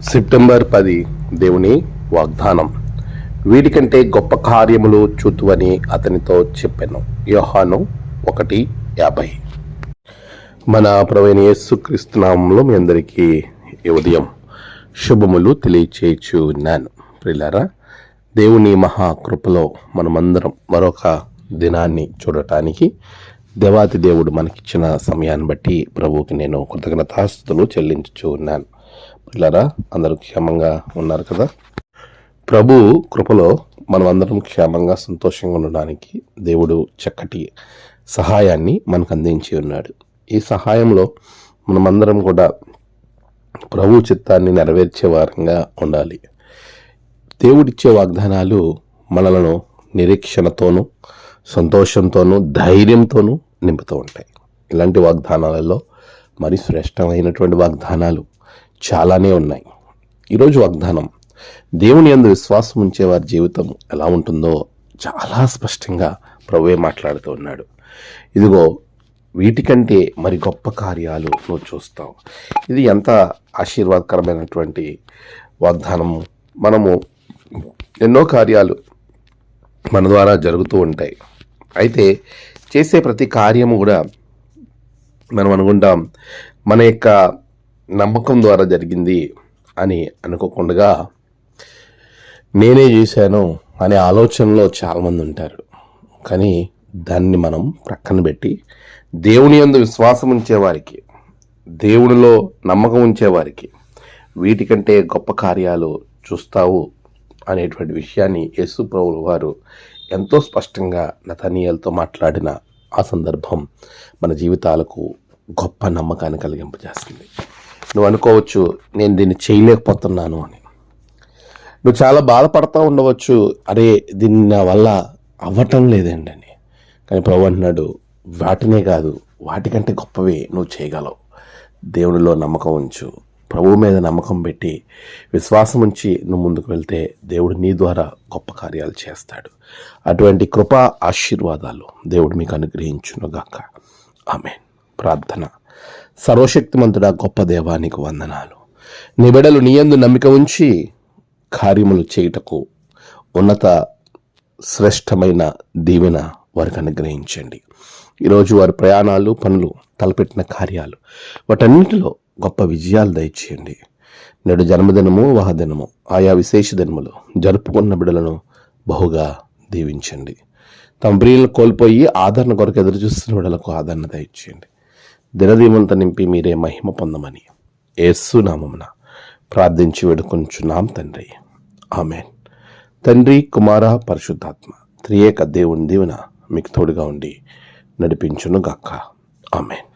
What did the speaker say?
September 10 దేవుని వాగ్దానం. వీటికంటే గొప్ప కార్యములు చూతువని అతనితో చెప్పాను. యోహాను 1:50. మన ప్రభువైన యేసుక్రీస్తు నామములో మీ అందరికీ ఈ ఉదయం శుభములు తెలియచేయుచున్నాను. ప్రియులారా, దేవుని మహాకృపలో మనమందరం మరొక దినాన్ని చూడటానికి దేవాతి దేవుడు మనకిచ్చిన సమయాన్ని బట్టి ప్రభువుకి నేను కృతజ్ఞతాస్తుతులు చెల్లించుచూ ఉన్నాను. పిల్లరా, అందరూ క్షేమంగా ఉన్నారు కదా? ప్రభు కృపలో మనం అందరం క్షేమంగా సంతోషంగా ఉండడానికి దేవుడు చక్కటి సహాయాన్ని మనకు అందించి ఉన్నాడు. ఈ సహాయంలో మనమందరం కూడా ప్రభు చిత్తాన్ని నెరవేర్చే వారంగా ఉండాలి. దేవుడిచ్చే వాగ్దానాలు మనలను నిరీక్షణతోనూ సంతోషంతోనూ ధైర్యంతోనూ నింపుతూ ఉంటాయి. ఇలాంటి వాగ్దానాలలో మరి శ్రేష్టమైనటువంటి వాగ్దానాలు చాలానే ఉన్నాయి. ఈరోజు వాగ్దానం, దేవుని యందు విశ్వాసం ఉంచే వారి జీవితం ఎలా ఉంటుందో చాలా స్పష్టంగా ప్రభువే మాట్లాడుతూ ఉన్నాడు. ఇదిగో, వీటికంటే మరి గొప్ప కార్యాలు నువ్వు చూస్తావు. ఇది ఎంత ఆశీర్వాదకరమైనటువంటి వాగ్దానము. మనము ఎన్నో కార్యాలు మన ద్వారా జరుగుతూ ఉంటాయి. అయితే చేసే ప్రతి కార్యము కూడా మనం అనుకుంటాం మన యొక్క నమ్మకం ద్వారా జరిగింది అని అనుకోకుండా నేనే చేశాను అనే ఆలోచనలో చాలామంది ఉంటారు. కానీ దాన్ని మనం ప్రక్కన పెట్టి దేవుని యందు విశ్వాసం ఉంచేవారికి, దేవునిలో నమ్మకం ఉంచేవారికి వీటికంటే గొప్ప కార్యాలు చూస్తావు అనేటువంటి విషయాన్ని యేసు ప్రభువు వారు ఎంతో స్పష్టంగా నతనీయులతో మాట్లాడిన ఆ సందర్భం మన జీవితాలకు గొప్ప నమ్మకాన్ని కలిగింపజేస్తుంది. నువ్వు అనుకోవచ్చు, నేను దీన్ని చేయలేకపోతున్నాను అని. నువ్వు చాలా బాధపడతా ఉండవచ్చు, అరే దీన్ని నా వల్ల అవ్వటం లేదండి అని. కానీ ప్రభు అంటున్నాడు, వాటినే కాదు, వాటికంటే గొప్పవే నువ్వు చేయగలవు. దేవునిలో నమ్మకం ఉంచు, ప్రభువు మీద నమ్మకం పెట్టి విశ్వాసం ఉంచి నువ్వు ముందుకు వెళ్తే దేవుడు నీ ద్వారా గొప్ప కార్యాలు చేస్తాడు. అటువంటి కృపా ఆశీర్వాదాలు దేవుడు మీకు అనుగ్రహించునుగాక. ఆమేన్. ప్రార్థన. సర్వశక్తిమంతుడా, గొప్ప దేవానికి వందనాలు. నీ బిడ్డలు నీ యందు నమ్మిక ఉంచి కార్యములు చేయుటకు ఉన్నత శ్రేష్టమైన దీవెన వారికి అనుగ్రహించండి. ఈరోజు వారి ప్రయాణాలు, పనులు, తలపెట్టిన కార్యాలు, వాటన్నిటిలో గొప్ప విజయాలు దయచేయండి. నేడు జన్మదినము, వివాహదినము, ఆయా విశేష దినములు జరుపుకున్న బిడ్డలను బహుగా దీవించండి. తమ ప్రియులను కోల్పోయి ఆదరణ కొరకు ఎదురు చూస్తున్న బిడ్డలకు ఆదరణ దయచేయండి. దినదీమంతా నింపి మీరే మహిమ పొందమని యేసు నామమున ప్రార్థించి వేడుకొంచున్నాం తండ్రి. ఆమేన్. తండ్రి, కుమార, పరిశుద్ధాత్మ త్రియేక దేవుని దీవెన మీకు తోడుగా ఉండి నడిపించును గాక. ఆమేన్.